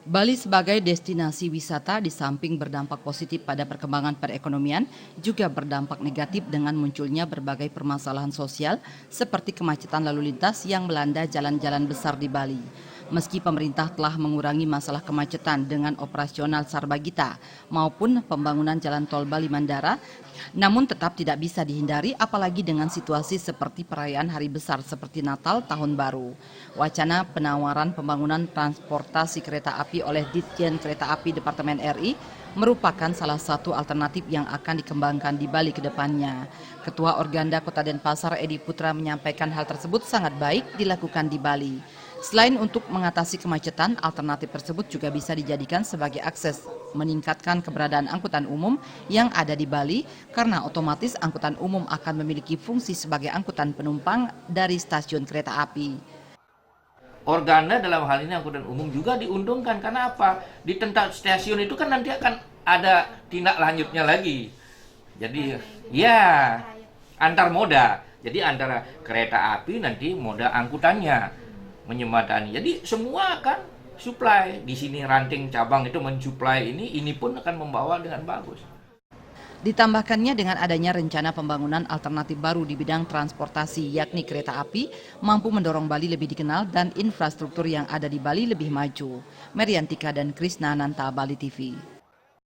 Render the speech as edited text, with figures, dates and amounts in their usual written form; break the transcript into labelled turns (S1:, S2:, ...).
S1: Bali sebagai destinasi wisata di samping berdampak positif pada perkembangan perekonomian, juga berdampak negatif dengan munculnya berbagai permasalahan sosial seperti kemacetan lalu lintas yang melanda jalan-jalan besar di Bali. Meski pemerintah telah mengurangi masalah kemacetan dengan operasional Sarbagita maupun pembangunan jalan tol Bali Mandara, namun tetap tidak bisa dihindari apalagi dengan situasi seperti perayaan hari besar seperti Natal, Tahun Baru. Wacana penawaran pembangunan transportasi kereta api oleh Ditjen Kereta Api Departemen RI merupakan salah satu alternatif yang akan dikembangkan di Bali ke depannya. Ketua Organda Kota Denpasar Edi Putra menyampaikan hal tersebut sangat baik dilakukan di Bali. Selain untuk mengatasi kemacetan, alternatif tersebut juga bisa dijadikan sebagai akses meningkatkan keberadaan angkutan umum yang ada di Bali karena otomatis angkutan umum akan memiliki fungsi sebagai angkutan penumpang dari stasiun kereta api.
S2: Organda dalam hal ini angkutan umum juga diuntungkan karena apa? Di tempat stasiun itu kan nanti akan ada tindak lanjutnya lagi. Jadi ya antar moda. Jadi antara kereta api nanti moda angkutannya menyematani. Jadi semua akan supply di sini ranting cabang itu mensuplai ini pun akan membawa dengan bagus.
S1: Ditambahkannya dengan adanya rencana pembangunan alternatif baru di bidang transportasi yakni kereta api mampu mendorong Bali lebih dikenal dan infrastruktur yang ada di Bali lebih maju. Meriantika dan Krisna Nanta, Bali TV.